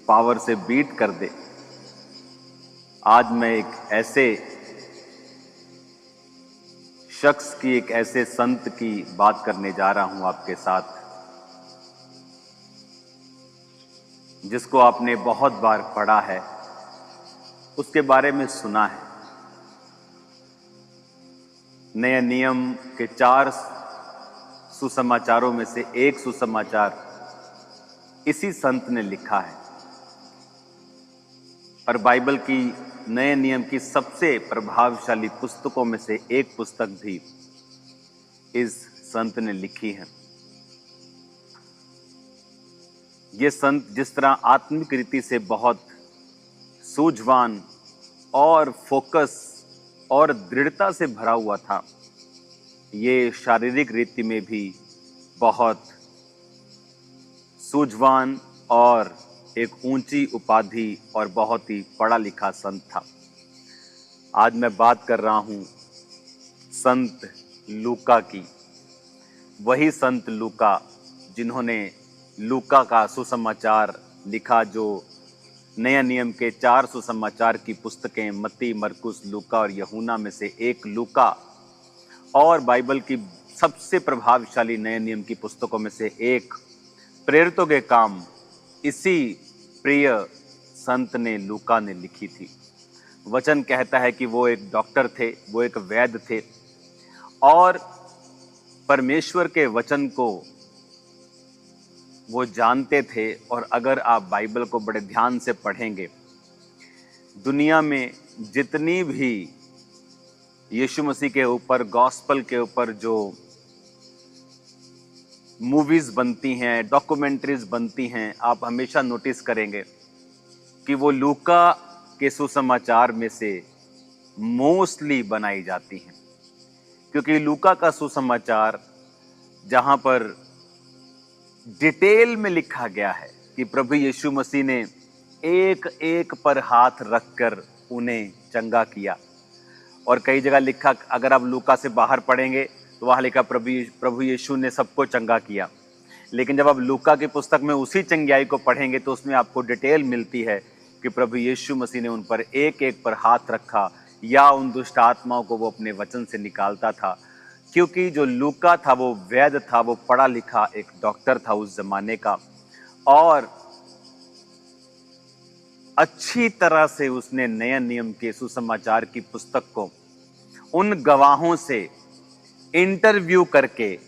Power से beat कर दे। आज मैं एक ऐसे शख्स की, एक ऐसे संत की बात करने जा रहा हूं आपके साथ, जिसको आपने बहुत बार पढ़ा है, उसके बारे में सुना है। नए नियम के 4 सुसमाचारों में से एक सुसमाचार इसी संत ने लिखा है, और बाइबल की नए नियम की सबसे प्रभावशाली पुस्तकों में से एक पुस्तक भी इस संत ने लिखी है। ये संत जिस तरह आत्मिक रीति से बहुत सूझवान और फोकस और दृढ़ता से भरा हुआ था, ये शारीरिक रीति में भी बहुत सूझवान और एक ऊंची उपाधि और बहुत ही पढ़ा लिखा संत था। आज मैं बात कर रहा हूं संत लूका की। वही संत लूका जिन्होंने लूका का सुसमाचार लिखा, जो नया नियम के 4 सुसमाचार की पुस्तकें मत्ती, मरकुस, लूका और यूहन्ना में से एक लूका, और बाइबल की सबसे प्रभावशाली नए नियम की पुस्तकों में से एक प्रेरितों के काम इसी प्रिय संत ने, लूका ने लिखी थी। वचन कहता है कि वो एक डॉक्टर थे, वो एक वैद्य थे, और परमेश्वर के वचन को वो जानते थे। और अगर आप बाइबल को बड़े ध्यान से पढ़ेंगे, दुनिया में जितनी भी यीशु मसीह के ऊपर, गॉस्पल के ऊपर जो मूवीज बनती हैं, डॉक्यूमेंट्रीज बनती हैं, आप हमेशा नोटिस करेंगे कि वो लूका के सुसमाचार में से मोस्टली बनाई जाती हैं, क्योंकि लूका का सुसमाचार जहां पर डिटेल में लिखा गया है कि प्रभु यीशु मसीह ने एक एक पर हाथ रखकर उन्हें चंगा किया। और कई जगह लिखा, अगर आप लूका से बाहर पढ़ेंगे तो वहां लिखा प्रभु यीशु ने सबको चंगा किया। लेकिन जब आप लूका की पुस्तक में उसी चंगाई को पढ़ेंगे तो उसमें आपको डिटेल मिलती है कि प्रभु यीशु मसीह ने उन पर एक एक पर हाथ रखा, या उन दुष्ट आत्माओं को वो अपने वचन से निकालता था। क्योंकि जो लूका था वो वैद्य था, वो पढ़ा लिखा एक डॉक्टर था उस जमाने का, और अच्छी तरह से उसने नए नियम के सुसमाचार की पुस्तक को उन गवाहों से इंटरव्यू करके,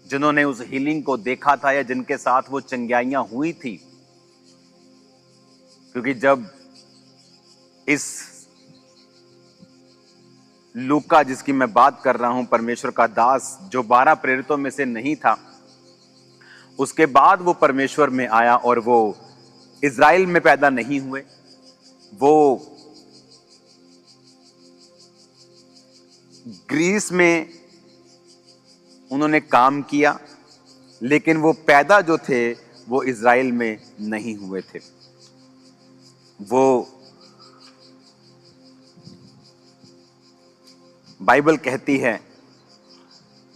जिन्होंने उस हीलिंग को देखा था या जिनके साथ वो चंगाइयां हुई थी। क्योंकि जब इस लूका जिसकी मैं बात कर रहा हूं, परमेश्वर का दास, जो 12 प्रेरितों में से नहीं था, उसके बाद वो परमेश्वर में आया, और वो इज़राइल में पैदा नहीं हुए, वो ग्रीस में उन्होंने काम किया, लेकिन वो पैदा जो थे वो इज़राइल में नहीं हुए थे। वो बाइबल कहती है,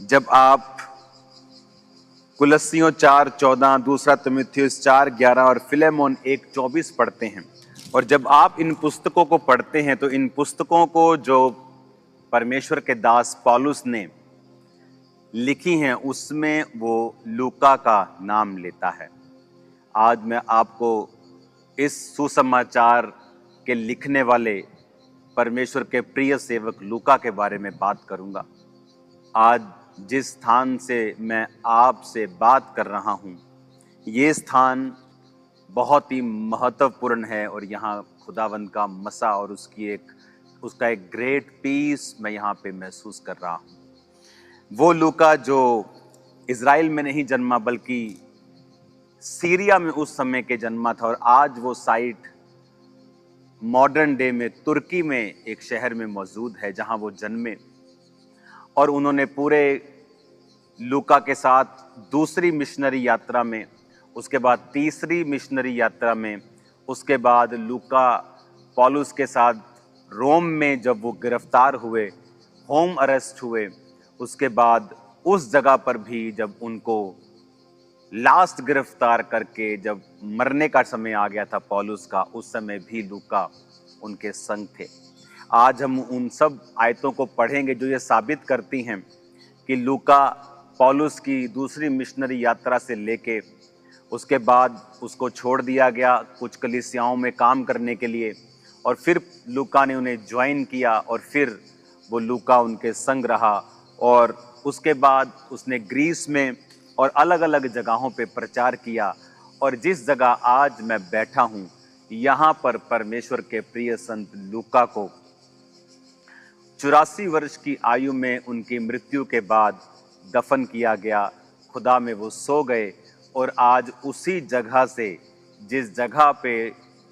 जब आप कुलस्सियों 4:14, दूसरा तीमुथियुस 4:11 और फिलेमोन 1:24 पढ़ते हैं, और जब आप इन पुस्तकों को पढ़ते हैं तो इन पुस्तकों को जो परमेश्वर के दास पौलुस ने लिखी हैं, उसमें वो लूका का नाम लेता है। आज मैं आपको इस सुसमाचार के लिखने वाले परमेश्वर के प्रिय सेवक लूका के बारे में बात करूंगा। आज जिस स्थान से मैं आपसे बात कर रहा हूं, ये स्थान बहुत ही महत्वपूर्ण है, और यहाँ खुदावंद का मसा और उसका एक ग्रेट पीस मैं यहाँ पे महसूस कर रहा हूँ। वो लूका जो इज़राइल में नहीं जन्मा, बल्कि सीरिया में उस समय के जन्मा था, और आज वो साइट मॉडर्न डे में तुर्की में एक शहर में मौजूद है जहाँ वो जन्मे। और उन्होंने पूरे लूका के साथ दूसरी मिशनरी यात्रा में, उसके बाद तीसरी मिशनरी यात्रा में, उसके बाद लूका पौलुस के साथ रोम में जब वो गिरफ्तार हुए, होम अरेस्ट हुए, उसके बाद उस जगह पर भी जब उनको लास्ट गिरफ्तार करके जब मरने का समय आ गया था पौलुस का, उस समय भी लूका उनके संग थे। आज हम उन सब आयतों को पढ़ेंगे जो ये साबित करती हैं कि लूका पौलुस की दूसरी मिशनरी यात्रा से लेके उसके बाद उसको छोड़ दिया गया कुछ कलीसियाओं में काम करने के लिए, और फिर लूका ने उन्हें ज्वाइन किया और फिर वो लूका उनके संग रहा, और उसके बाद उसने ग्रीस में और अलग अलग जगहों पे प्रचार किया। और जिस जगह आज मैं बैठा हूँ, यहाँ पर परमेश्वर के प्रिय संत लूका को 84 वर्ष की आयु में उनकी मृत्यु के बाद दफन किया गया। खुदा में वो सो गए, और आज उसी जगह से, जिस जगह पे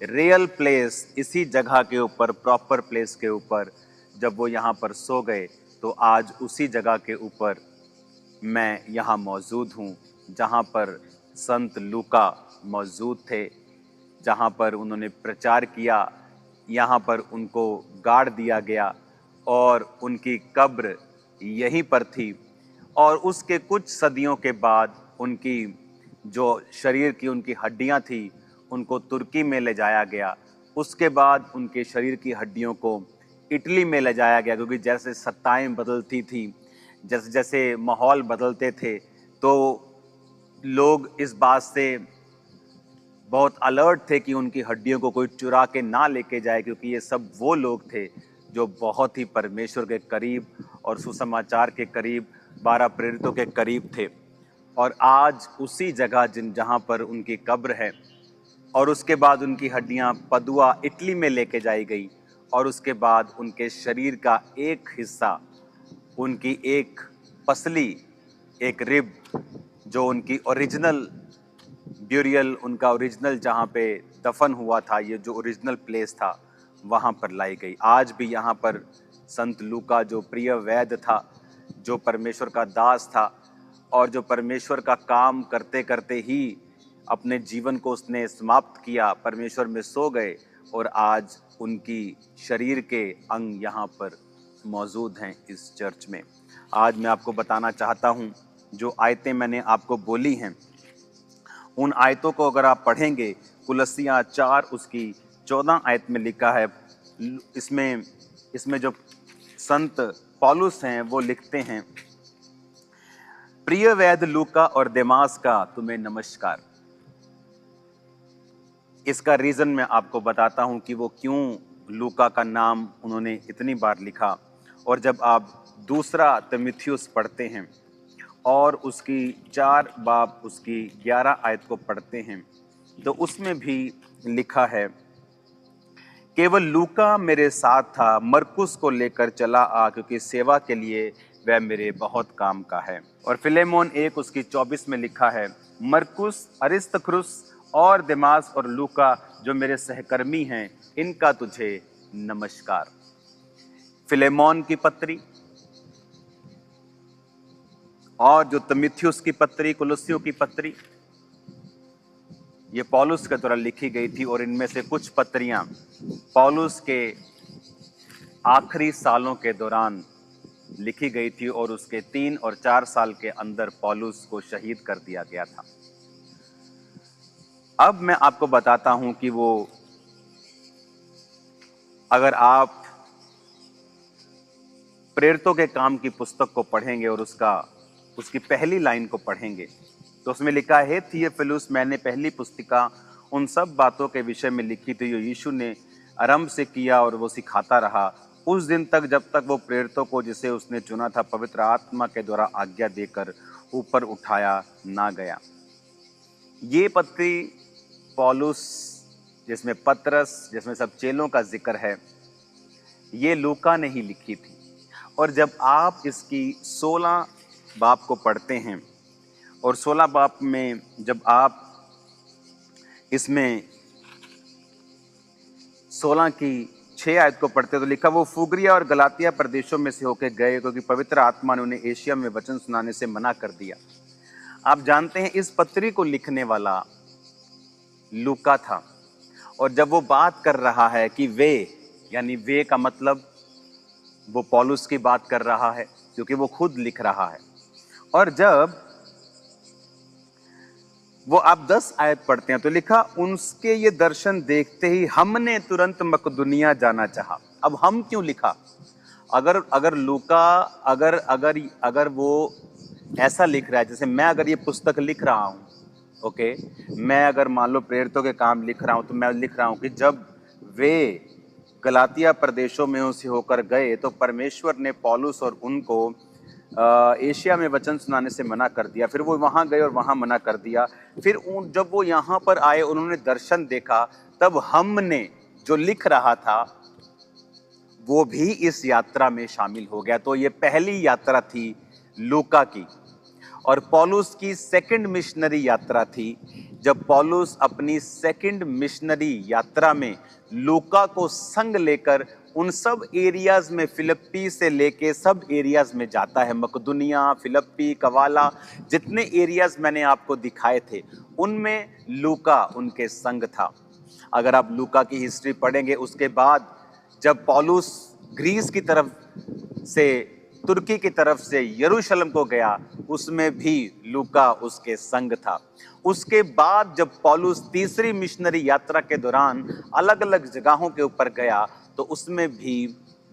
रियल प्लेस, इसी जगह के ऊपर, प्रॉपर प्लेस के ऊपर जब वो यहाँ पर सो गए, तो आज उसी जगह के ऊपर मैं यहाँ मौजूद हूँ जहाँ पर संत लूका मौजूद थे, जहाँ पर उन्होंने प्रचार किया। यहाँ पर उनको गाड़ दिया गया और उनकी कब्र यहीं पर थी। और उसके कुछ सदियों के बाद उनकी जो शरीर की उनकी हड्डियां थी, उनको तुर्की में ले जाया गया। उसके बाद उनके शरीर की हड्डियों को इटली में ले जाया गया, क्योंकि जैसे सत्ताएं बदलती थी, जैसे जैसे माहौल बदलते थे, तो लोग इस बात से बहुत अलर्ट थे कि उनकी हड्डियों को कोई चुरा के ना लेके जाए, क्योंकि ये सब वो लोग थे जो बहुत ही परमेश्वर के करीब और सुसमाचार के करीब, 12 प्रेरितों के करीब थे। और आज उसी जगह जहाँ पर उनकी कब्र है, और उसके बाद उनकी हड्डियाँ पदुआ इटली में लेके जाई गई, और उसके बाद उनके शरीर का एक हिस्सा, उनकी एक पसली, एक रिब, जो उनकी ओरिजिनल ब्यूरियल, उनका ओरिजिनल जहाँ पे दफन हुआ था, ये जो ओरिजिनल प्लेस था, वहाँ पर लाई गई। आज भी यहाँ पर संत लूका, जो प्रिय वैद्य था, जो परमेश्वर का दास था, और जो परमेश्वर का काम करते करते ही अपने जीवन को उसने समाप्त किया, परमेश्वर में सो गए, और आज उनकी शरीर के अंग यहाँ पर मौजूद हैं इस चर्च में। आज मैं आपको बताना चाहता हूँ, जो आयतें मैंने आपको बोली हैं, उन आयतों को अगर आप पढ़ेंगे, कुलस्सियाँ 4 उसकी 14 आयत में लिखा है। इसमें जो संत पौलुस हैं वो लिखते हैं, प्रिय वैद्य लूका और देमास का तुम्हें नमस्कार। इसका रीजन मैं आपको बताता हूं कि वो क्यों लूका का नाम उन्होंने इतनी बार लिखा। और जब आप दूसरा तीमुथियुस पढ़ते हैं और उसकी 4 बाब उसकी 11 आयत को पढ़ते हैं, तो उसमें भी लिखा है, केवल लूका मेरे साथ था, मरकुस को लेकर चला आ, क्योंकि सेवा के लिए वह मेरे बहुत काम का है। और फिलेमोन 1 उसकी 24 में लिखा है, मरकुस, अरिस्तर्खुस और देमास और लूका जो मेरे सहकर्मी हैं, इनका तुझे नमस्कार। फिलेमोन की पत्री और जो तीमुथियुस की पत्री, कुलुस्सियों की पत्री, ये पौलुस के द्वारा लिखी गई थी। और इनमें से कुछ पत्रियां पौलुस के आखिरी सालों के दौरान लिखी गई थी, और उसके 3 और 4 साल के अंदर पौलुस को शहीद कर दिया गया था। अब मैं आपको बताता हूं कि वो, अगर आप प्रेरितों के काम की पुस्तक को पढ़ेंगे और उसकी पहली लाइन को पढ़ेंगे, तो उसमें लिखा है, थियोफिलुस, मैंने पहली पुस्तिका उन सब बातों के विषय में लिखी थी जो यीशु ने आरंभ से किया और वो सिखाता रहा, उस दिन तक जब तक वो प्रेरितों को, जिसे उसने चुना था, पवित्र आत्मा के द्वारा आज्ञा देकर ऊपर उठाया ना गया। ये पत्री पौलुस, जिसमें पतरस, जिसमें सब चेलों का जिक्र है, ये लूका ने ही लिखी थी। और जब आप इसकी 16 बाब को पढ़ते हैं, और 16 बाब में जब आप इसमें 16 की 6 आयत को पढ़ते, तो लिखा, वो फुग्रिया और गलातिया प्रदेशों में से होकर गए, क्योंकि पवित्र आत्मा ने उन्हें एशिया में वचन सुनाने से मना कर दिया। आप जानते हैं इस पत्री को लिखने वाला लूका था। और जब वो बात कर रहा है कि वे, यानी वे का मतलब वो पौलुस की बात कर रहा है, क्योंकि वो खुद लिख रहा है। और जब वो आप 10 आयत पढ़ते हैं तो लिखा, उनके ये दर्शन देखते ही हमने तुरंत मकदुनिया जाना चाहा। अब हम क्यों लिखा? अगर अगर लूका अगर अगर अगर वो ऐसा लिख रहा है, जैसे मैं अगर ये पुस्तक लिख रहा हूँ, ओके, मैं अगर मान लो प्रेरितों के काम लिख रहा हूँ, तो मैं लिख रहा हूँ कि जब वे गलातिया प्रदेशों में से होकर गए तो परमेश्वर ने पौलुस और उनको एशिया में वचन सुनाने से मना कर दिया। फिर वो वहाँ गए और वहाँ मना कर दिया। फिर जब वो यहाँ पर आए, उन्होंने दर्शन देखा, तब हमने जो लिख रहा था वो भी इस यात्रा में शामिल हो गया। तो ये पहली यात्रा थी लूका की, और पौलुस की सेकंड मिशनरी यात्रा थी। जब पौलुस अपनी सेकंड मिशनरी यात्रा में लूका को संग लेकर उन सब एरियाज में, फिलिप्पी से लेके सब एरियाज में जाता है, मकदुनिया, फिलिप्पी, कवाला, जितने एरियाज मैंने आपको दिखाए थे उनमें लूका उनके संग था। अगर आप लूका की हिस्ट्री पढ़ेंगे, उसके बाद जब पौलुस ग्रीस की तरफ से, तुर्की की तरफ से यरूशलेम को गया, उसमें भी लूका उसके संग था। उसके बाद जब पौलुस तीसरी मिशनरी यात्रा के दौरान अलग अलग जगहों के ऊपर गया, तो उसमें भी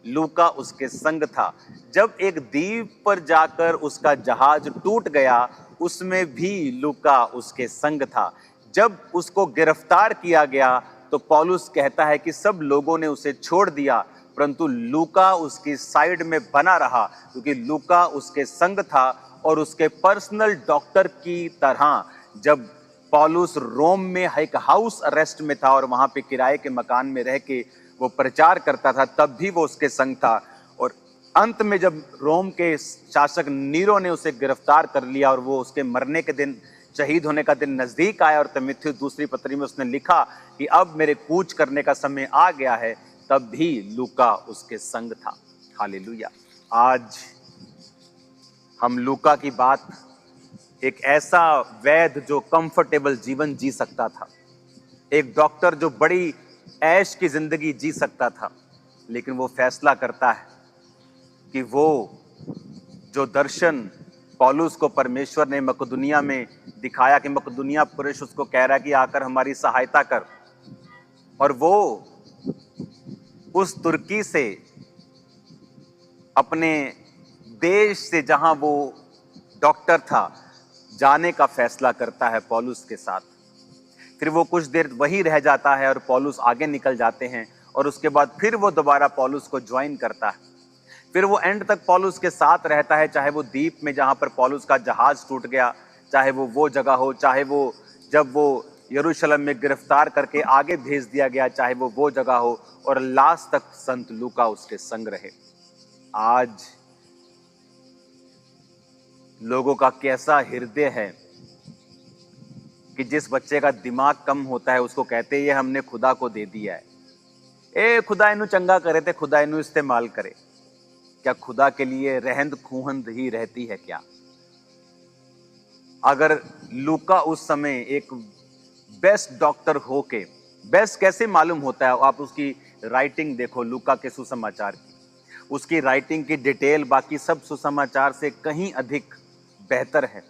लूका उसके संग था। जब एक द्वीप पर जाकर उसका जहाज टूट गया, उसमें भी लूका उसके संग था। जब उसको गिरफ्तार किया गया तो पौलुस कहता है कि सब लोगों ने उसे छोड़ दिया, परंतु लूका उसकी साइड में बना रहा, क्योंकि लूका उसके संग था और उसके पर्सनल डॉक्टर की तरह। जब पौलुस रोम में एक हाउस अरेस्ट में था और वहां पे किराए के मकान में रह के वो प्रचार करता था, तब भी वो उसके संग था। और अंत में जब रोम के शासक नीरो ने उसे गिरफ्तार कर लिया और वो उसके मरने के दिन, शहीद होने का दिन नजदीक आया, और तीमुथियुस दूसरी पत्री में उसने लिखा कि अब मेरे कूच करने का समय आ गया है, तब भी लूका उसके संग था। हालेलुया। आज हम लूका की बात, एक ऐसा वैद्य जो कंफर्टेबल जीवन जी सकता था, एक डॉक्टर जो बड़ी ऐश की जिंदगी जी सकता था, लेकिन वो फैसला करता है कि वो जो दर्शन पौलुस को परमेश्वर ने मकदुनिया में दिखाया, कि मकदुनिया पुरुष उसको कह रहा है कि आकर हमारी सहायता कर, और वो उस तुर्की से, अपने देश से जहां वो डॉक्टर था, जाने का फैसला करता है पौलुस के साथ। फिर वो कुछ देर वही रह जाता है और पौलुस आगे निकल जाते हैं, और उसके बाद फिर वो दोबारा पौलुस को ज्वाइन करता है। फिर वो एंड तक पौलुस के साथ रहता है, चाहे वो द्वीप में जहां पर पौलुस का जहाज टूट गया, चाहे वो जगह हो, चाहे वो जब वो यरूशलेम में गिरफ्तार करके आगे भेज दिया गया, चाहे वो जगह हो, और लास्ट तक संत लूका उसके संग रहे। आज लोगों का कैसा हृदय है कि जिस बच्चे का दिमाग कम होता है उसको कहते हैं ये हमने खुदा को दे दिया है, ए खुदा इन्हू चंगा करे थे, खुदा इन्हू इस्तेमाल करे। क्या खुदा के लिए रहंद खूहंद ही रहती है क्या? अगर लूका उस समय एक बेस्ट डॉक्टर होके, बेस्ट कैसे मालूम होता है, आप उसकी राइटिंग देखो लूका के सुसमाचार की, उसकी राइटिंग की डिटेल बाकी सब सुसमाचार से कहीं अधिक बेहतर है।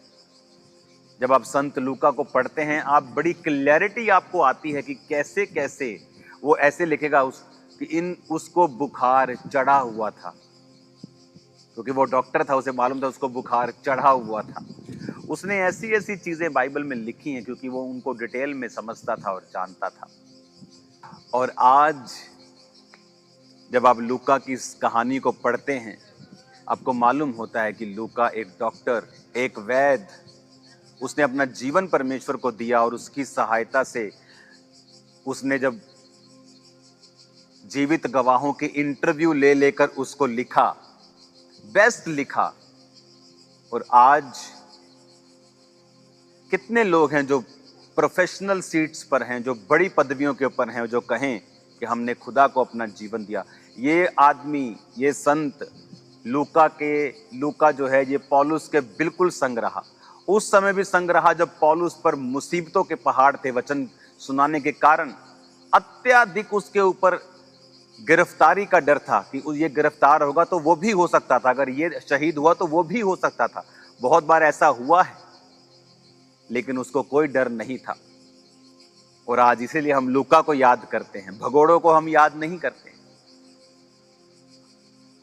जब आप संत लूका को पढ़ते हैं, आप बड़ी क्लैरिटी आपको आती है कि कैसे कैसे वो ऐसे लिखेगा कि उसको बुखार चढ़ा हुआ था, क्योंकि वो डॉक्टर था, उसे मालूम था उसको बुखार चढ़ा हुआ था। उसने ऐसी ऐसी चीजें बाइबल में लिखी हैं क्योंकि वो उनको डिटेल में समझता था और जानता था। और आज जब आप लूका की इस कहानी को पढ़ते हैं, आपको मालूम होता है कि लूका एक डॉक्टर, एक वैद्य, उसने अपना जीवन परमेश्वर को दिया, और उसकी सहायता से उसने जब जीवित गवाहों के इंटरव्यू ले लेकर उसको लिखा, बेस्ट लिखा। और आज कितने लोग हैं जो प्रोफेशनल सीट्स पर हैं, जो बड़ी पदवियों के ऊपर हैं, जो कहें कि हमने खुदा को अपना जीवन दिया। ये आदमी, ये संत लूका जो है, ये पौलुस के बिल्कुल संग रहा। उस समय भी संग रहा जब पौलुस पर मुसीबतों के पहाड़ थे वचन सुनाने के कारण। अत्यधिक उसके ऊपर गिरफ्तारी का डर था कि ये गिरफ्तार होगा तो वो भी हो सकता था, अगर ये शहीद हुआ तो वो भी हो सकता था। बहुत बार ऐसा हुआ है, लेकिन उसको कोई डर नहीं था। और आज इसीलिए हम लूका को याद करते हैं, भगोड़ों को हम याद नहीं करते।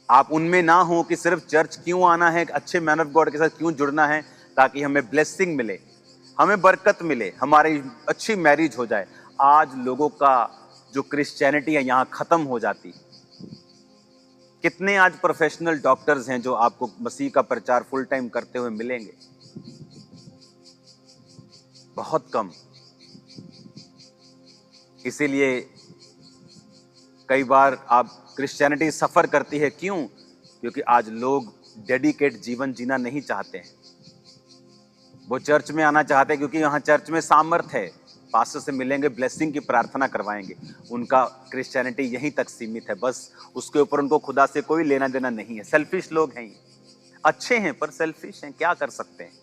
आप उनमें ना हो कि सिर्फ चर्च क्यों आना है, अच्छे मैन ऑफ गॉड के साथ क्यों जुड़ना है, ताकि हमें ब्लेसिंग मिले, हमें बरकत मिले, हमारी अच्छी मैरिज हो जाए। आज लोगों का जो क्रिश्चियनिटी है यहां खत्म हो जाती। कितने आज प्रोफेशनल डॉक्टर्स हैं जो आपको मसीह का प्रचार फुल टाइम करते हुए मिलेंगे? बहुत कम। इसीलिए कई बार आप क्रिश्चियनिटी सफर करती है, क्यों? क्योंकि आज लोग डेडिकेट जीवन जीना नहीं चाहते हैं। वो चर्च में आना चाहते हैं क्योंकि यहाँ चर्च में सामर्थ है, पास्टर से मिलेंगे, ब्लेसिंग की प्रार्थना करवाएंगे। उनका क्रिश्चियनिटी यहीं तक सीमित है, बस उसके ऊपर उनको खुदा से कोई लेना देना नहीं है। सेल्फिश लोग हैं, अच्छे हैं पर सेल्फिश हैं, क्या कर सकते हैं?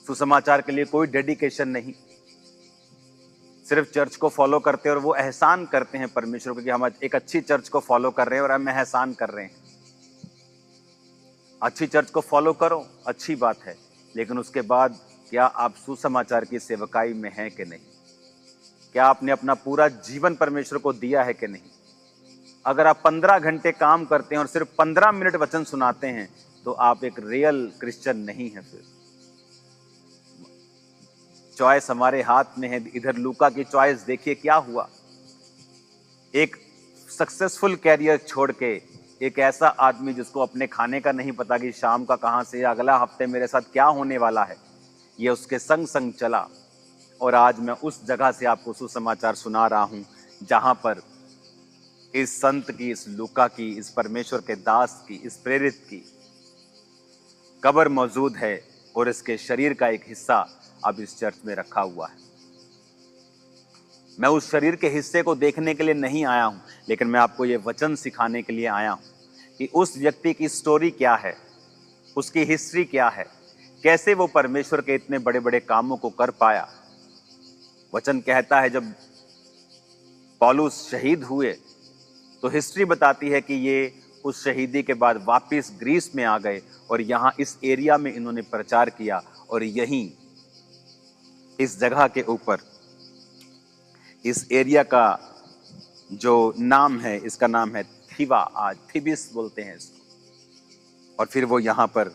सुसमाचार के लिए कोई डेडिकेशन नहीं, सिर्फ चर्च को फॉलो करते हैं और वो एहसान करते हैं परमेश्वर को कि हम एक अच्छी चर्च को फॉलो कर रहे हैं और हम एहसान कर रहे हैं। अच्छी चर्च को फॉलो करो, अच्छी बात है, लेकिन उसके बाद क्या आप सुसमाचार की सेवकाई में हैं कि नहीं? क्या आपने अपना पूरा जीवन परमेश्वर को दिया है कि नहीं? अगर आप 15 घंटे काम करते हैं और सिर्फ 15 मिनट वचन सुनाते हैं तो आप एक रियल क्रिश्चियन नहीं है। फिर चॉइस हमारे हाथ में है। इधर लूका की चॉइस देखिए क्या हुआ। एक सक्सेसफुल कैरियर छोड़ के एक ऐसा आदमी जिसको अपने खाने का नहीं पता कि शाम का कहां से अगला हफ्ते मेरे साथ क्या होने वाला है, ये उसके संग संग चला। और आज मैं उस जगह से आपको सुसमाचार सुना रहा हूं जहां पर इस संत की, इस लूका की, इस परमेश्वर के दास की, इस प्रेरित की कब्र मौजूद है और इसके शरीर का एक हिस्सा अब इस चर्च में रखा हुआ है। मैं उस शरीर के हिस्से को देखने के लिए नहीं आया हूं, लेकिन मैं आपको ये वचन सिखाने के लिए आया हूं कि उस व्यक्ति की स्टोरी क्या है, उसकी हिस्ट्री क्या है, कैसे वो परमेश्वर के इतने बड़े बड़े कामों को कर पाया। वचन कहता है जब पौलुस शहीद हुए तो हिस्ट्री बताती है कि ये उस शहीदी के बाद वापस ग्रीस में आ गए और यहाँ इस एरिया में इन्होंने प्रचार किया। और यहीं इस जगह के ऊपर, इस एरिया का जो नाम है, इसका नाम है थीवा, आज थिबिस बोलते हैं इसको। और फिर वो यहाँ पर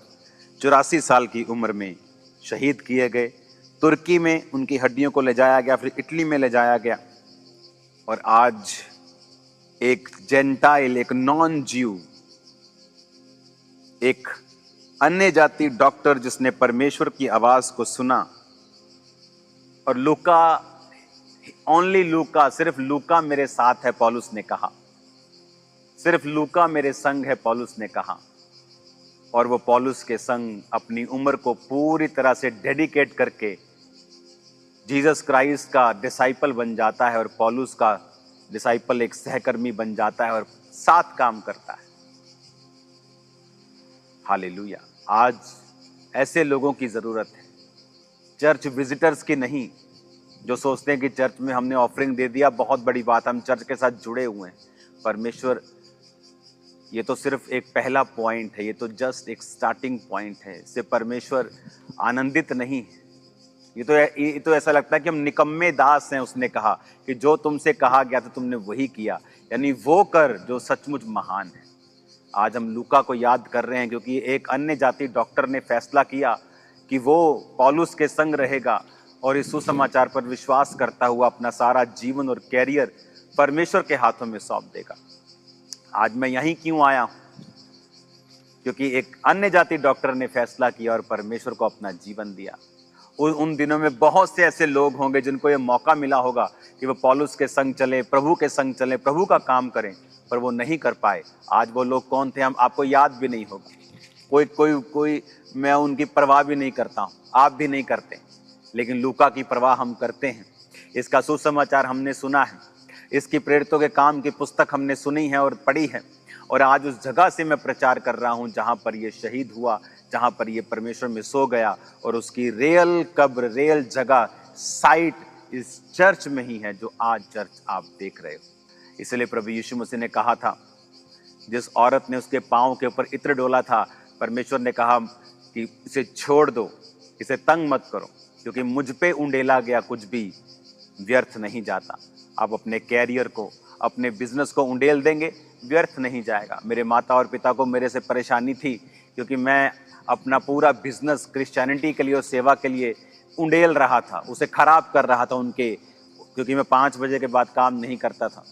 84 साल की उम्र में शहीद किए गए। तुर्की में उनकी हड्डियों को ले जाया गया, फिर इटली में ले जाया गया। और आज एक जेंटाइल, एक नॉन ज्यू, एक अन्य जाति डॉक्टर जिसने परमेश्वर की आवाज को सुना, और लूका, ओनली लूका, सिर्फ लूका मेरे साथ है, पौलुस ने कहा, सिर्फ लूका मेरे संग है, पौलुस ने कहा। और वो पौलुस के संग अपनी उम्र को पूरी तरह से डेडिकेट करके जीसस क्राइस्ट का डिसाइपल बन जाता है। और पौलुस का डिसाइपल एक सहकर्मी बन जाता है और साथ काम करता है। हालेलुया। आज ऐसे लोगों की जरूरत है, चर्च विजिटर्स की नहीं, जो सोचते हैं कि चर्च में हमने ऑफरिंग दे दिया, बहुत बड़ी बात, हम चर्च के साथ जुड़े हुए हैं। परमेश्वर, ये तो सिर्फ एक पहला पॉइंट है, ये तो जस्ट एक स्टार्टिंग पॉइंट है। इससे परमेश्वर आनंदित नहीं है। ये तो ऐसा लगता है कि हम निकम्मे दास हैं। उसने कहा कि जो तुमसे कहा गया था तुमने वही किया, यानी वो कर जो सचमुच महान है। आज हम लूका को याद कर रहे हैं क्योंकि एक अन्य जाति डॉक्टर ने फैसला किया कि वो पौलुस के संग रहेगा और इस सुसमाचार पर विश्वास करता हुआ अपना सारा जीवन और कैरियर परमेश्वर के हाथों में सौंप देगा। आज मैं यहीं क्यों आया हूं? क्योंकि एक अन्य जाति डॉक्टर ने फैसला किया और परमेश्वर को अपना जीवन दिया। उन दिनों में बहुत से ऐसे लोग होंगे जिनको ये मौका मिला होगा कि वो पौलुस के संग चले, प्रभु के संग चले, प्रभु का काम करें, पर वो नहीं कर पाए। आज वो लोग कौन थे हम आपको याद भी नहीं होगा। कोई मैं उनकी परवाह भी नहीं करता हूँ, आप भी नहीं करते, लेकिन लूका की परवाह हम करते हैं। इसका सुसमाचार हमने सुना है, इसकी प्रेरितों के काम की पुस्तक हमने सुनी है और पढ़ी है। और आज उस जगह से मैं प्रचार कर रहा हूं जहां पर ये शहीद हुआ, जहां पर ये परमेश्वर में सो गया, और उसकी रियल कब्र, रियल जगह, साइट इस चर्च में ही है जो आज चर्च आप देख रहे हो। इसलिए प्रभु यीशु मसीह ने कहा था, जिस औरत ने उसके पांव के ऊपर इत्र डोला था, परमेश्वर ने कहा कि इसे छोड़ दो, इसे तंग मत करो। क्योंकि मुझ पे उंडेला गया कुछ भी व्यर्थ नहीं जाता। आप अपने कैरियर को, अपने बिजनेस को उंडेल देंगे, व्यर्थ नहीं जाएगा। मेरे माता और पिता को मेरे से परेशानी थी क्योंकि मैं अपना पूरा बिजनेस क्रिश्चियनिटी के लिए और सेवा के लिए उंडेल रहा था, उसे खराब कर रहा था उनके, क्योंकि मैं 5 बजे के बाद काम नहीं करता था।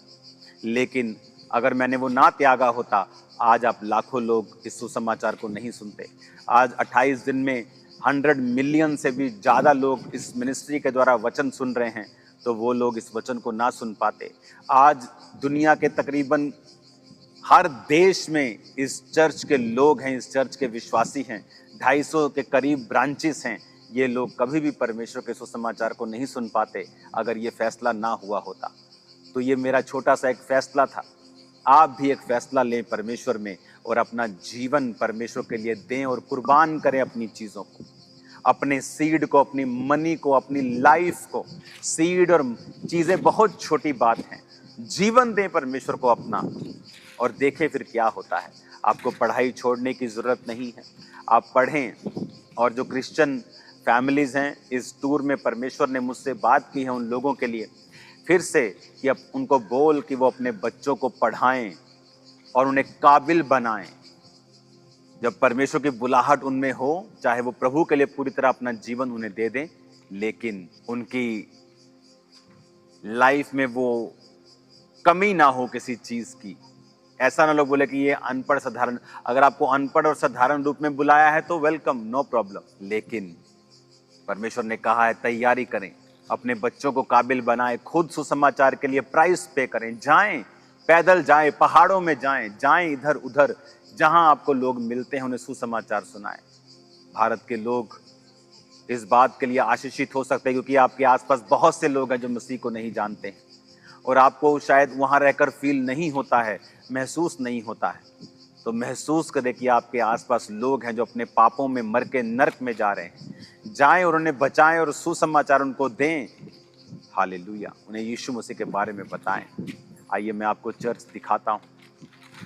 लेकिन अगर मैंने वो ना त्यागा होता, आज आप लाखों लोग इस सुसमाचार को नहीं सुनते। आज 28 दिन में 100 मिलियन से भी ज़्यादा लोग इस मिनिस्ट्री के द्वारा वचन सुन रहे हैं, तो वो लोग इस वचन को ना सुन पाते। आज दुनिया के तकरीबन हर देश में इस चर्च के लोग हैं, इस चर्च के विश्वासी हैं, 250 के करीब ब्रांचेस हैं। ये लोग कभी भी परमेश्वर के सुसमाचार को नहीं सुन पाते अगर ये फैसला ना हुआ होता। तो ये मेरा छोटा सा एक फैसला था। आप भी एक फैसला लें परमेश्वर में और अपना जीवन परमेश्वर के लिए दें और कुर्बान करें अपनी चीज़ों को, अपने सीड को, अपनी मनी को, अपनी लाइफ को। सीड और चीज़ें बहुत छोटी बात हैं। जीवन दें परमेश्वर को अपना और देखें फिर क्या होता है। आपको पढ़ाई छोड़ने की ज़रूरत नहीं है, आप पढ़ें। और जो क्रिश्चियन फैमिलीज़ हैं, इस टूर में परमेश्वर ने मुझसे बात की है उन लोगों के लिए फिर से कि अब उनको बोल कि वो अपने बच्चों को पढ़ाएं और उन्हें काबिल बनाएं। जब परमेश्वर की बुलाहट उनमें हो, चाहे वो प्रभु के लिए पूरी तरह अपना जीवन उन्हें दे दें, लेकिन उनकी लाइफ में वो कमी ना हो किसी चीज की। ऐसा ना लोग बोले कि ये अनपढ़ साधारण। अगर आपको अनपढ़ और साधारण रूप में बुलाया है तो वेलकम, नो प्रॉब्लम। लेकिन परमेश्वर ने कहा है तैयारी करें, अपने बच्चों को काबिल बनाएं, खुद सुसमाचार के लिए प्राइस पे करें, जाएं, पैदल जाएं, पहाड़ों में जाएं, जाएं इधर उधर, जहां आपको लोग मिलते हैं उन्हें सुसमाचार सुनाएं। भारत के लोग इस बात के लिए आशीषित हो सकते हैं क्योंकि आपके आसपास बहुत से लोग हैं जो मसीह को नहीं जानते हैं और आपको शायद वहां रहकर फील नहीं होता है, महसूस नहीं होता है। तो महसूस करें कि आपके आसपास लोग हैं जो अपने पापों में मर के नर्क में जा रहे हैं। जाएं और उन्हें बचाएं और सुसमाचार उनको दें। हालेलुया, उन्हें यीशु मसीह के बारे में बताएं। आइए मैं आपको चर्च दिखाता हूँ,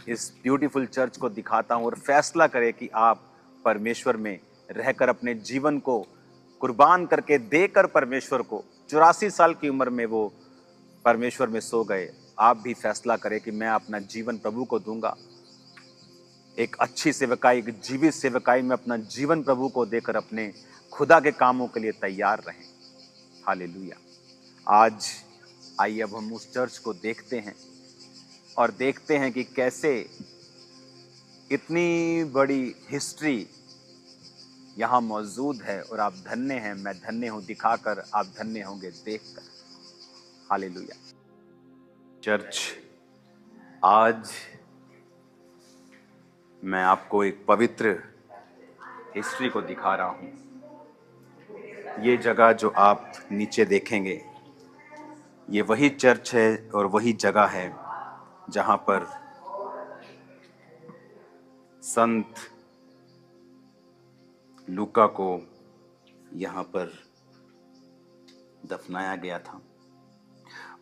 इस ब्यूटीफुल चर्च को दिखाता हूँ और फैसला करें कि आप परमेश्वर में रहकर अपने जीवन को कुर्बान करके देकर परमेश्वर को, 84 साल की उम्र में वो परमेश्वर में सो गए। आप भी फैसला करें कि मैं अपना जीवन प्रभु को दूंगा। एक अच्छी सेवकाई, एक जीवित सेवकाई में अपना जीवन प्रभु को देकर अपने खुदा के कामों के लिए तैयार रहें। हालेलुया। आज आइए अब हम उस चर्च को देखते हैं और देखते हैं कि कैसे इतनी बड़ी हिस्ट्री यहाँ मौजूद है और आप धन्य हैं, मैं धन्य हूँ दिखाकर, आप धन्य होंगे देखकर। हालेलुया। चर्च, आज मैं आपको एक पवित्र हिस्ट्री को दिखा रहा हूँ। ये जगह जो आप नीचे देखेंगे, ये वही चर्च है और वही जगह है जहाँ पर संत लूका को यहाँ पर दफनाया गया था।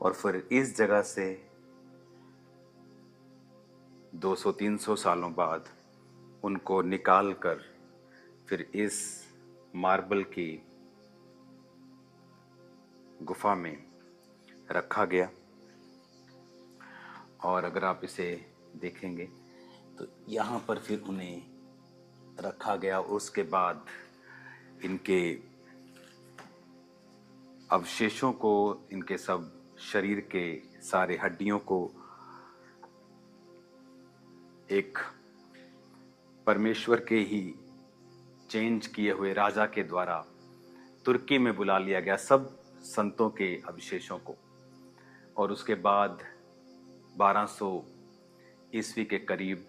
और फिर इस जगह से 200-300 सालों बाद उनको निकाल कर फिर इस मार्बल की गुफा में रखा गया। और अगर आप इसे देखेंगे तो यहाँ पर फिर उन्हें रखा गया। उसके बाद इनके अवशेषों को, इनके सब शरीर के सारे हड्डियों को एक परमेश्वर के ही चेंज किए हुए राजा के द्वारा तुर्की में बुला लिया गया, सब संतों के अवशेषों को। और उसके बाद 1200 ईस्वी के करीब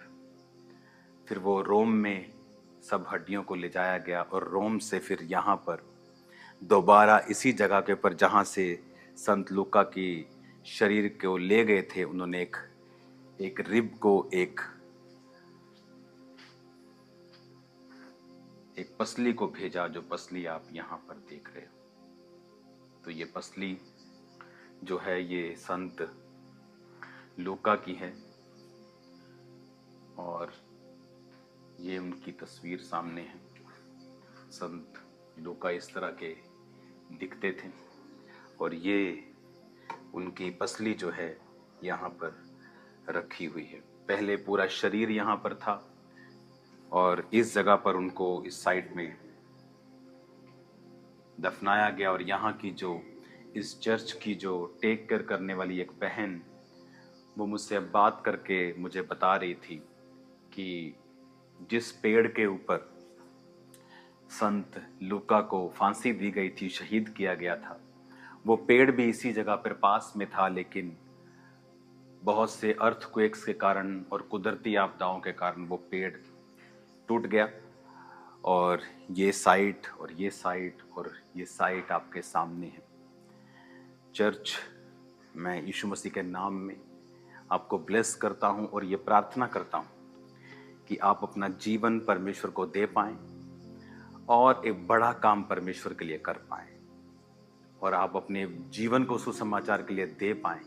फिर वो रोम में सब हड्डियों को ले जाया गया और रोम से फिर यहाँ पर दोबारा इसी जगह के ऊपर जहाँ से संत लूका की शरीर को ले गए थे, उन्होंने एक रिब को, एक पसली को भेजा, जो पसली आप यहाँ पर देख रहे हो। तो ये पसली जो है ये संत लूका की है और ये उनकी तस्वीर सामने है। संत लूका इस तरह के दिखते थे और ये उनकी पसली जो है यहाँ पर रखी हुई है। पहले पूरा शरीर यहाँ पर था और इस जगह पर उनको इस साइड में दफनाया गया। और यहाँ की जो इस चर्च की जो टेक केयर करने वाली एक बहन, वो मुझसे अब बात करके मुझे बता रही थी कि जिस पेड़ के ऊपर संत लूका को फांसी दी गई थी, शहीद किया गया था, वो पेड़ भी इसी जगह पर पास में था, लेकिन बहुत से अर्थक्वेक्स के कारण और कुदरती आपदाओं के कारण वो पेड़ टूट गया। और ये साइट और ये साइट और ये साइट आपके सामने है। चर्च, मैं यीशु मसीह के नाम में आपको ब्लेस करता हूँ और ये प्रार्थना करता हूँ कि आप अपना जीवन परमेश्वर को दे पाएं और एक बड़ा काम परमेश्वर के लिए कर पाएं और आप अपने जीवन को सुसमाचार के लिए दे पाएं,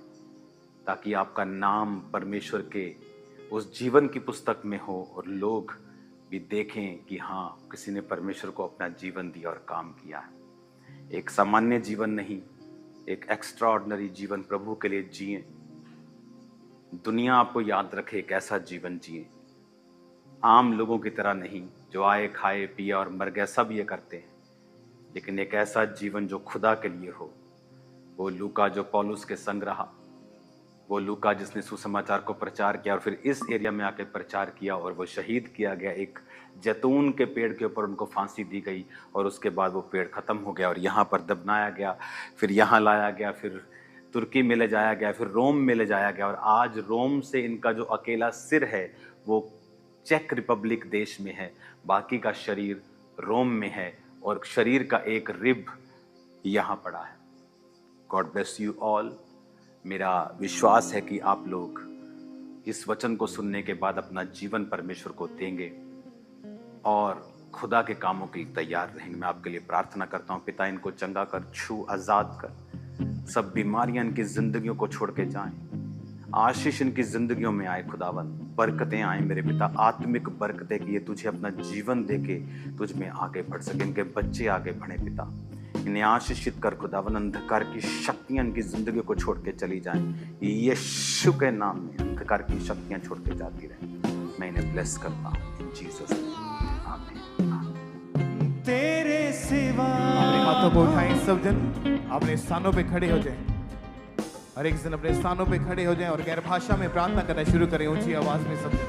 ताकि आपका नाम परमेश्वर के उस जीवन की पुस्तक में हो और लोग भी देखें कि हाँ, किसी ने परमेश्वर को अपना जीवन दिया और काम किया है। एक सामान्य जीवन नहीं, एक एक्स्ट्रा ऑर्डिनरी जीवन प्रभु के लिए जिए। दुनिया आपको याद रखे, एक ऐसा जीवन जिए, आम लोगों की तरह नहीं जो आए खाए पिए और मर गए, सब ये करते हैं, लेकिन एक ऐसा जीवन जो खुदा के लिए हो। वो लूका जो पौलुस के संग रहा, वो लूका जिसने सुसमाचार को प्रचार किया और फिर इस एरिया में आके प्रचार किया और वो शहीद किया गया। एक जैतून के पेड़ के ऊपर उनको फांसी दी गई और उसके बाद वो पेड़ खत्म हो गया और यहाँ पर दफनाया गया, फिर यहाँ लाया गया, फिर तुर्की में ले जाया गया, फिर रोम में ले जाया गया। और आज रोम से इनका जो अकेला सिर है वो चेक रिपब्लिक देश में है, बाकी का शरीर रोम में है और शरीर का एक रिब यहाँ पड़ा है। God bless you all. मेरा विश्वास है कि आप लोग इस वचन को सुनने के बाद अपना जीवन परमेश्वर को देंगे और खुदा के कामों के लिए तैयार रहेंगे। मैं आपके लिए प्रार्थना करता हूँ, पिता इनको चंगा कर, छू, आजाद कर, सब बीमारियां इनकी जिंदगियों को छोड़ के जाएं, आशीष इनकी जिंदगियों में आए खुदावन, बरकतें आए मेरे पिता, आत्मिक बरकतें कि ये तुझे अपना जीवन देके तुझ में आगे बढ़ सके, इनके बच्चे आगे बढ़े पिता, इन्हें आशीषित कर खुदावन। अंधकार की शक्तियां इनकी जिंदगी को छोड़ के चली जाएं, यीशु के नाम में अंधकार की शक्तियां छोड़ के जाती रहें। मैं इन्हें ब्लेस करता हूँ जीसस में, आमीन। तेरे सिवा अपने हाथों को उठाएं सब जन, अपने स्थानों पे खड़े हो जाएं। हर एक जन अपने स्थानों पे खड़े हो जाएं और गैर भाषा में प्रार्थना करना शुरू करें ऊंची आवाज में सब जन।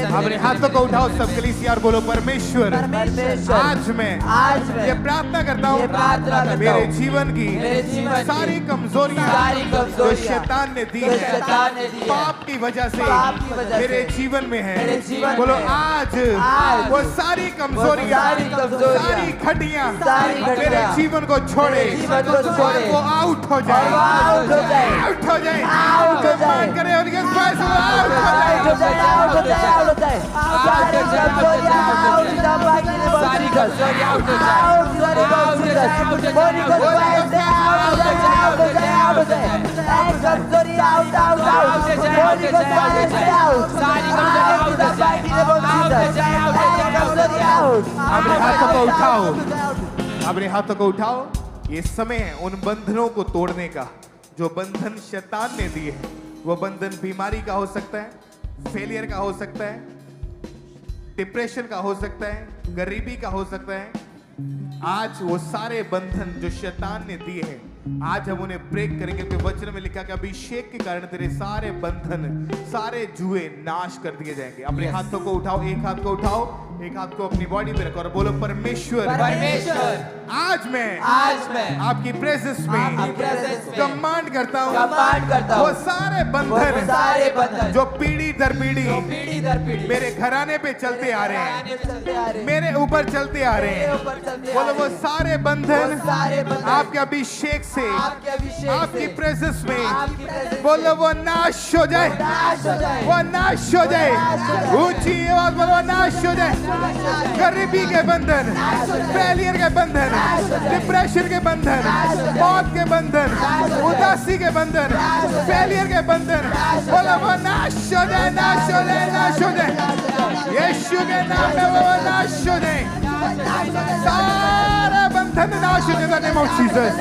अपने हाथों को उठाओ सब कलीसिया और बोलो, परमेश्वर आज मैं ये प्रार्थना करता हूँ, मेरे जीवन की सारी कमजोरियां जो शैतान ने दी है, पाप की वजह से मेरे जीवन में है, बोलो आज वो सारी कमजोरियां, सारी घटियां मेरे जीवन को छोड़े और वो आउट हो जाए, आउट हो जाए, मान करे और ये फैसला आउट हो जाए, आउट हो जाए, आउट हो जाए, सारी कमजोरियां आउट हो जाए, सारी कमजोरियां आउट हो जाए, आउट हो जाए, आउट हो जाए, बॉडी को फैसला आउट हो जाए, आउट हो जाए, आउट हो जाए, कमजोरी आउट आउट आउट, बॉडी को फैसला आउट, सारी कमजोरी आउट हो जाए, आउट हो जाए, आउट हो जाए, कमजोरी आउट। अपने हाथों को उठाओ, अपने हाथों को उठाओ। ये समय है उन बंधनों को तोड़ने का जो बंधन शैतान ने दिए हैं। वो बंधन बीमारी का हो सकता है, फेलियर का हो सकता है, डिप्रेशन का हो सकता है, गरीबी का हो सकता है। आज वो सारे बंधन जो शैतान ने दिए हैं, आज हम उन्हें ब्रेक करेंगे, क्योंकि वचन में लिखा कि अभिषेक के कारण तेरे सारे बंधन, सारे जुए नाश कर दिए जाएंगे। अपने हाथों को उठाओ, एक हाथ को उठाओ, एक हाथ को अपनी बॉडी पे रखो और बोलो परमेश्वर आज मैं आपकी प्रेजेंस में कमांड करता हूँ वो सारे बंधन जो पीढ़ी दर पीढ़ी मेरे घराने पे चलते आ रहे हैं, मेरे ऊपर चलते आ रहे हैं, बोलो वो सारे बंधन आपके अभिषेक से, आपकी प्रेजेंस में, बोलो वो नाश हो जाए, वो नाश हो जाए। ऊंची आवाज बोलो नाश हो जाए। गरीबी के बंधन, फेलियर के बंधन, डिप्रेशन के बंधन, मौत के बंधन, उदासी के बंधन, फेलियर के बंधन, बोलो वो नाश हो जाए, नाश हो जाए, नाश हो जाए। यीशु के नाम में वो नाश हो जाए, सारे बंधन नाश हो जाए। Name of Jesus.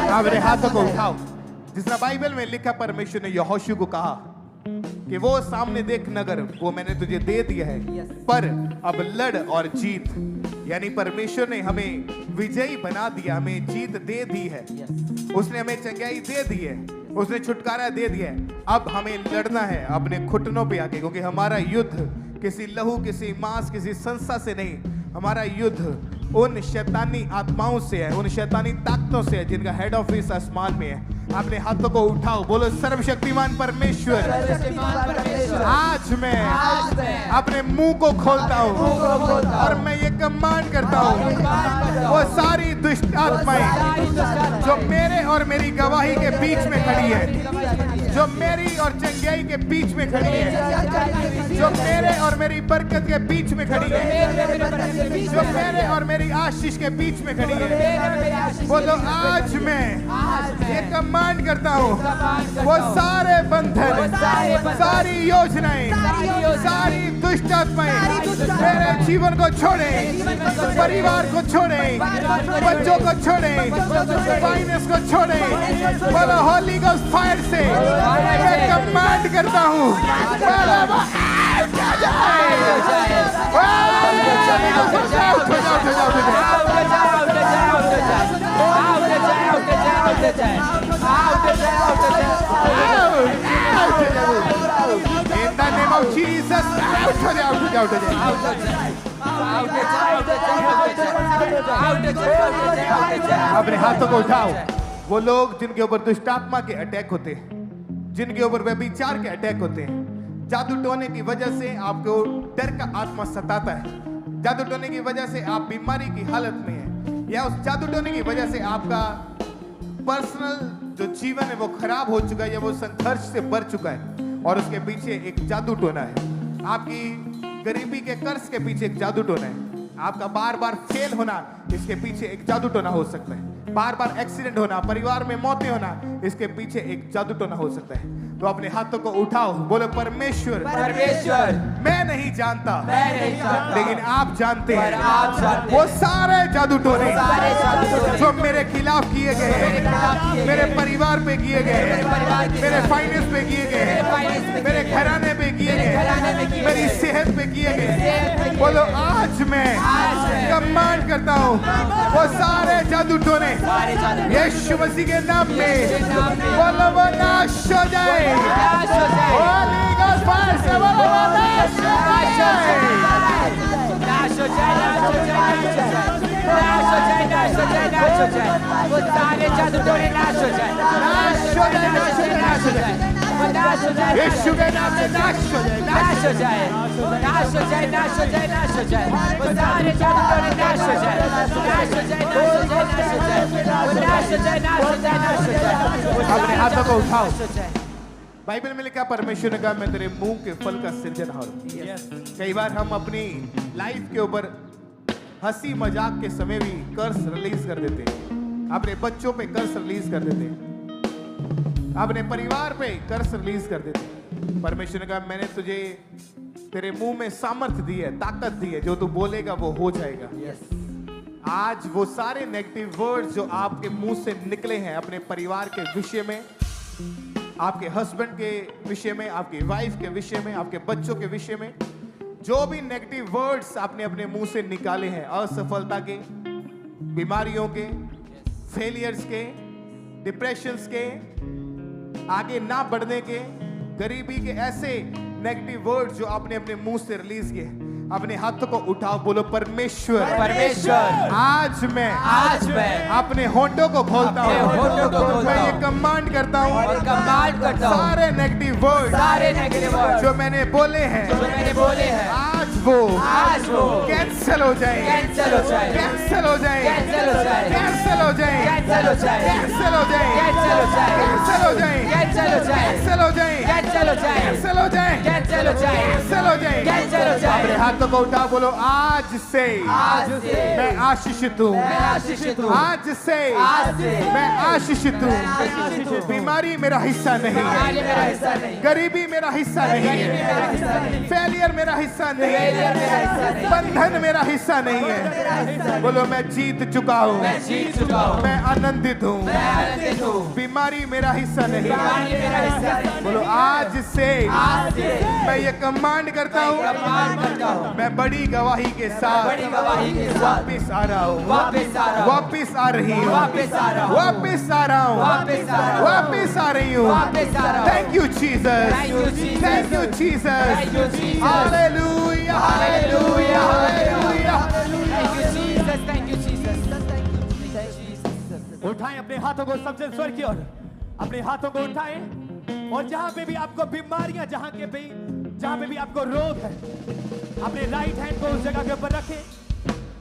अपने हाथों को उठाओ। जिस बाइबल में लिखा परमेश्वर ने यहोशू को कहा कि वो सामने देख नगर वो मैंने तुझे दे दिया है, पर अब लड़ और जीत। यानी परमेश्वर ने हमें विजयी बना दिया, हमें जीत दे दी है, उसने हमें चंगाई दे दी है, उसने छुटकारा दे दिया है। अब हमें लड़ना है अपने घुटनों पे आके, क्योंकि हमारा युद्ध किसी लहू, किसी मांस, किसी संस्था से नहीं, हमारा युद्ध उन शैतानी आत्माओं से है, उन शैतानी ताकतों से है जिनका हेड ऑफिस आसमान में है। अपने हाथों को उठाओ, बोलो सर्वशक्तिमान परमेश्वर आज मैं अपने मुंह को खोलता हूँ और मैं ये कमांड करता हूँ वो सारी दुष्ट आत्माएं जो मेरे और मेरी गवाही के बीच में खड़ी है, जो मेरी और चंगाई के बीच में खड़ी है, जो मेरे और मेरी बरकत के बीच में खड़ी है, जो मेरे और मेरी आशीष के बीच में खड़ी है, बोलो आज मैं ये कमांड करता हूँ वो सारे बंधन, सारी योजनाएं, सारी दुष्ट आत्माएं मेरे जीवन को छोड़े, परिवार को छोड़े, बच्चों को छोड़े, फाइनेंस को छोड़े। बोलो होली गोस्ट फायर से मैं कमांड करता हूँ in the name of Jesus, अपने हाथों को उठाओ। वो लोग जिनके ऊपर दुष्टात्मा के अटैक होते हैं, जिनके ऊपर व्यभिचार के अटैक होते हैं, जादू टोने की वजह से आपको डर का आत्मा सताता है, जादू टोने की वजह से आप बीमारी की हालत में हैं, या उस जादू टोने की वजह से आपका पर्सनल जो जीवन है वो खराब हो चुका है, या वो संघर्ष से भर चुका है और उसके पीछे एक जादू टोना है। आपकी गरीबी के कर्ज के पीछे एक जादू टोना है, आपका बार बार फेल होना इसके पीछे एक जादू टोना हो सकता है, बार बार एक्सीडेंट होना, परिवार में मौतें होना इसके पीछे एक जादू टोना हो सकता है। तो अपने हाथों को उठाओ, बोलो परमेश्वर मैं नहीं जानता, लेकिन आप जानते हैं वो सारे जादू टोने जो मेरे खिलाफ किए गए हैं, मेरे परिवार पे किए गए हैं, मेरे फाइनेंस पे किए गए हैं, मेरे घराने पे किए गए हैं, मेरी सेहत पे किए गए हैं। बोलो आज मैं कमांड करता हूँ वो सारे जादू टोने यीशु मसीह के नाम में बोलो वो नाश हो जाए। Holy Ghost fire से बोलो वो नाश हो जाए। नाश हो जाए, नाश हो जाए, नाश हो जाए, नाश हो जाए, नाश हो जाए, वो सारे जादू टोने नाश हो जाए, नाश हो जाए, नाश हो जाए, नाश हो जाए, नाश हो जाए, यीशु के नाम में नाश हो जाए, नाश हो जाए, नाश हो जाए, नाश हो जाए, नाश हो जाए, वो सारे जादू टोने नाश हो जाए, नाश हो जाए, नाश हो जाए, नाश हो जाए, वो नाश हो जाए, नाश हो जाए, नाश हो जाए। अपने हाथों को उठाओ। बाइबल में लिखा परमेश्वर ने कहा मैं तेरे मुंह के फल का सृजनहार हूं। कई बार हम अपनी लाइफ के ऊपर हंसी मजाक के समय भी कर्ज रिलीज कर देते हैं, अपने बच्चों पे कर्ज रिलीज कर देते हैं, अपने परिवार पे कर्ज रिलीज कर देते हैं। परमेश्वर ने कहा मैंने तुझे तेरे मुंह में सामर्थ दी है, ताकत दी है, जो तू बोलेगा वो हो जाएगा। आज वो सारे नेगेटिव वर्ड्स जो आपके मुंह से निकले हैं अपने परिवार के विषय में, आपके हस्बैंड के विषय में, आपकी वाइफ के विषय में, आपके बच्चों के विषय में, जो भी नेगेटिव वर्ड्स आपने अपने मुंह से निकाले हैं, असफलता के, बीमारियों के, फेलियर्स के, डिप्रेशंस के, आगे ना बढ़ने के, गरीबी के, ऐसे नेगेटिव वर्ड्स जो आपने अपने मुंह से रिलीज किए, अपने हाथों को उठाओ, बोलो परमेश्वर, परमेश्वर आज मैं अपने होठों को खोलता हूँ, मैं ये कमांड करता हूँ, सारे नेगेटिव वर्ड जो मैंने बोले हैं, आज वो कैंसिल हो जाए, कैंसिल हो जाए, कैंसिल हो जाए, कैंसिल हो जाए, कैंसिल हो जाए, कैंसिल हो जाए, कैंसिल हो जाए, कैंसिल हो जाए, कैंसिल हो जाए, कैंसिल हो जाए, कैंसिल हो जाए, कैंसिल हो जाए। अपने हाथों को उठा, बोलो आज से मैं आशीषित हूँ, आज से मैं आशीषित हूँ। बीमारी मेरा हिस्सा नहीं है, गरीबी मेरा हिस्सा नहीं है, फेलियर मेरा हिस्सा नहीं है, बंधन मेरा हिस्सा नहीं है। बोलो मैं जीत चुका हूँ, मैं आनंदित हूँ, बीमारी मेरा हिस्सा नहीं है। बोलो आज से मैं ये कमांड करता हूँ, मैं बड़ी गवाही के साथ वापिस आ रहा हूँ, वापिस आ रही हूँ, वापिस आ रहा हूँ, वापिस आ रही हूँ। Thank you Jesus, thank you Jesus, hallelujah, hallelujah, hallelujah. Thank you, Jesus. उठाएं अपने हाथों को सबसे स्वर की ओर, अपने हाथों को उठाएं और जहां पे भी आपको बीमारियां, जहां पे भी आपको रोग है, अपने राइट हैंड को उस जगह के ऊपर रखें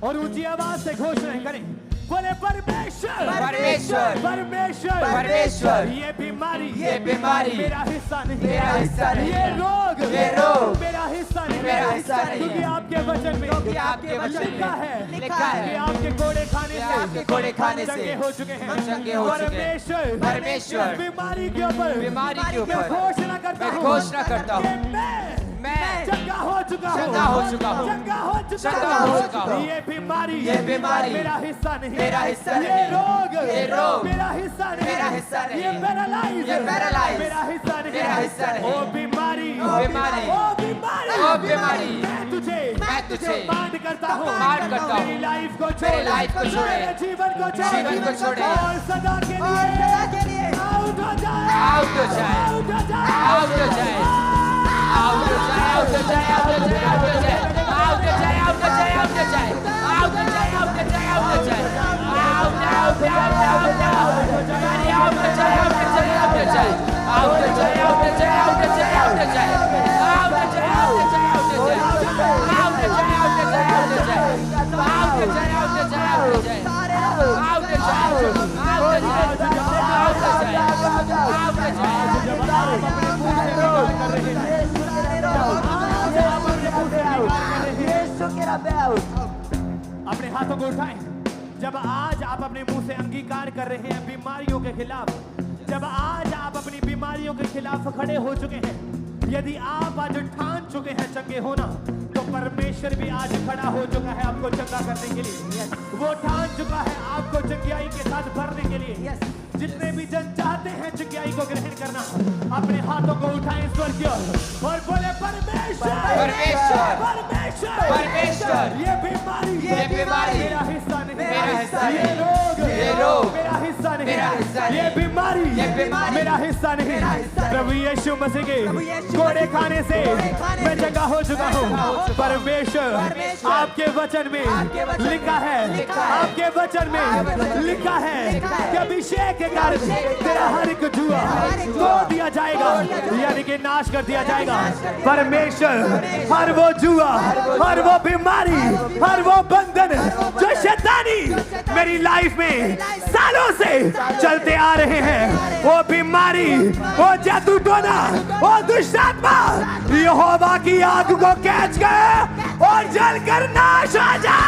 और ऊंची आवाज से घोषणा करें, बोले परमेश्वर, परमेश्वर, परमेश्वर, परमेश्वर। ये बीमारी मेरा हिस्सा नहीं, मेरा हिस्सा नहीं। ये रोग मेरा हिस्सा नहीं, मेरा हिस्सा नहीं क्योंकि है। आपके वचन में लिखा है कि आपके कोड़े खाने से चंगे हो चुके हैं। परमेश्वर, परमेश्वर इस बीमारी के ऊपर मैं घोषणा करता हूँ कि मैं चंगा हो चुका हूँ, चंगा हो चुका हूँ। ये बीमारी मेरा हिस्सा नहीं, ये रोग मेरा हिस्सा नहीं, ये पैरालाइज मेरा हिस्सा नहीं। ओ बीमारी, मैं तुझे मांड करता हूँ, मेरी लाइफ को छोड़, मेरे जीवन को छोड़ और सदा के लिए आउट हो जाए, आउट हो जाए, आउट हो जाए, आउट हो जाए, आउट हो जाए, आउट हो जाए, आउट हो जाए, आउट हो जाए, आउट हो जाए, आउट हो जाए, आउट हो जाए, आउट हो जाए, आउट हो जाए, आउट हो जाए, out out out out out हो जाए, आउट हो जाए, आउट हो जाए, आउट हो जाए, आउट हो जाए, आउट हो जाए, आउट हो जाए, आउट हो जाए, आउट हो जाए, आउट हो जाए, आउट हो जाए, आउट हो जाए, आउट हो जाए, आउट हो जाए, आउट हो जाए, आउट हो जाए, आउट हो जाए, आउट हो जाए, आउट हो अपने हाथों को उठाएं। जब आज आप अपने मुंह से अंगीकार कर रहे हैं बीमारियों के खिलाफ, जब आज आप अपनी बीमारियों के खिलाफ खड़े हो चुके हैं, यदि आप आज ठान चुके हैं चंगे होना, तो परमेश्वर भी आज खड़ा हो चुका है आपको चंगा करने के लिए। वो ठान चुका है आपको चंगाई के साथ भरने के लिए। जितने भी जन चाहते हैं चंगाई को ग्रहण करना, अपने हाथों को उठाएं स्वर की ओर और बोले परमेश्वर, परमेश्वर, परमेश्वर, परमेश्वर। ये बीमारी मेरा हिस्सा नहीं, मेरा हिस्सा ये नहीं, रोग मेरा हिस्सा नहीं, मेरा हिस्सा नहीं, ये बीमारी मेरा हिस्सा नहीं। प्रभु यीशु मसीह के कोड़े खाने से मैं चंगा हो चुका हूँ। परमेश्वर आपके वचन में लिखा है, आपके वचन में लिखा है कि अभिषेक के कारण तेरा हर एक जुआ तोड़ दिया जाएगा, यानी कि नाश कर दिया जाएगा। परमेश्वर हर वो जुआ, हर वो बीमारी, हर वो बंधन जो शैतानी मेरी लाइफ में सालों से चलते आ रहे हैं, वो बीमारी, वो जादू टोना, वो दुष्ट आत्मा यहोवा की आग को कैच कर और जलकर नाश हो जा।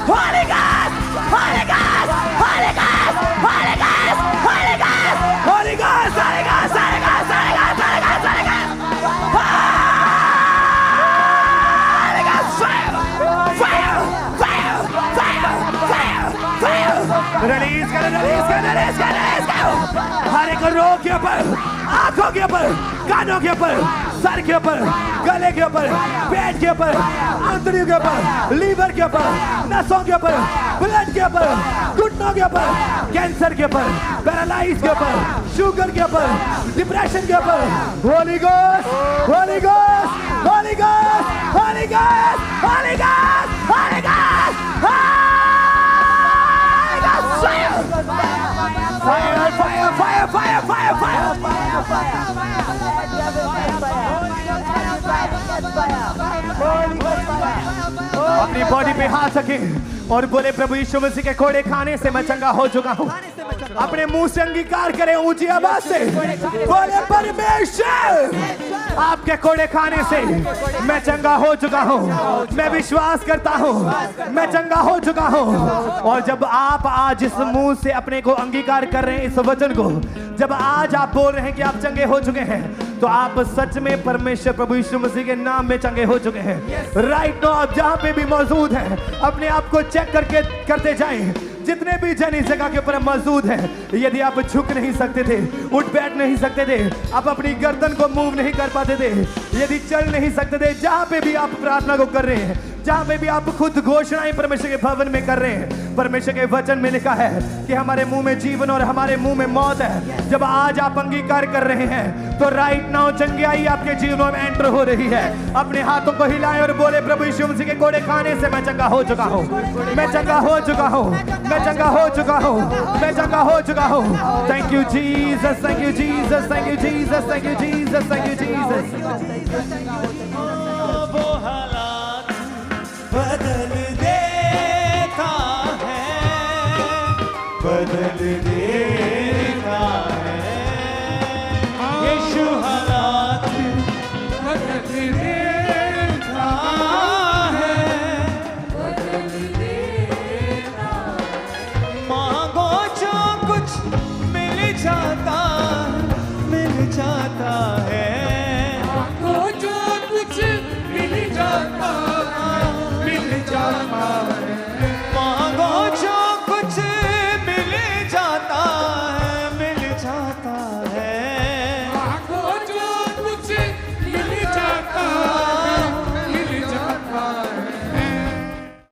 Holi God, Holi God, Holi God, Holi God, Holi God, Holi God, Holi God, Holi God, Holi God, Holi God, Holi God. Release कर, रिलीज कर, रिलीज कर, रिलीज कर। हर एक रोग के ऊपर, आंखों के ऊपर, कानों के ऊपर, सर के ऊपर, गले के ऊपर, पेट के ऊपर, आंतड़ियों के ऊपर, लीवर के ऊपर, नसों के ऊपर, ब्लड के ऊपर, घुटनों के ऊपर, कैंसर के ऊपर, पैरालाइज के ऊपर, शुगर के ऊपर, डिप्रेशन के ऊपर, Holi ghost, Holi ghost, Holi ghost, Holi ghost, Holi ghost, Holi ghost, fire, fire, fire, fire, fire, fire, अपनी बॉडी पे हाथ रखें और बोले प्रभु यीशु मसीह के कोड़े खाने से मैं चंगा हो चुका हूँ। अपने मुंह से अंगीकार करें ऊंची आवाज से, बोले परमेश्वर आपके कोड़े खाने से मैं चंगा हो चुका हूँ। मैं विश्वास करता हूँ मैं चंगा हो चुका हूँ। और जब आप आज इस मुंह से अपने को अंगीकार कर रहे हैं, इस वचन को जब आज आप बोल रहे हैं कि आप चंगे हो चुके हैं, तो आप सच में परमेश्वर प्रभु यीशु मसीह के नाम में चंगे हो चुके हैं। राइट नाउ आप जहां पे भी मौजूद हैं, अपने आप को चेक करते जाएं। जितने भी जन इस जगह के ऊपर मौजूद हैं, यदि आप झुक नहीं सकते थे, उठ बैठ नहीं सकते थे, आप अपनी गर्दन को मूव नहीं कर पाते थे, यदि चल नहीं सकते थे, जहां पे भी आप प्रार्थना को कर रहे हैं, जहां पे भी आप खुद घोषणाएं परमेश्वर के भवन में कर रहे हैं, परमेश्वर के वचन में लिखा है कि हमारे मुंह में जीवन और हमारे मुंह में मौत है। जब आज आप अंगीकार कर रहे हैं, तो राइट नाउ चंगाई आपके जीवन में एंटर हो रही है। अपने हाथों को हिलाएं और बोले प्रभु यीशु मसीह के कोड़े खाने से मैं चंगा हो चुका हूँ, मैं चंगा हो चुका हूँ, मैं चंगा हो चुका हूँ, मैं चंगा हो चुका हूँ। Thank you Jesus, thank you Jesus, thank you Jesus, thank you Jesus, thank you Jesus. वो हालात बदल देता है, बदल दे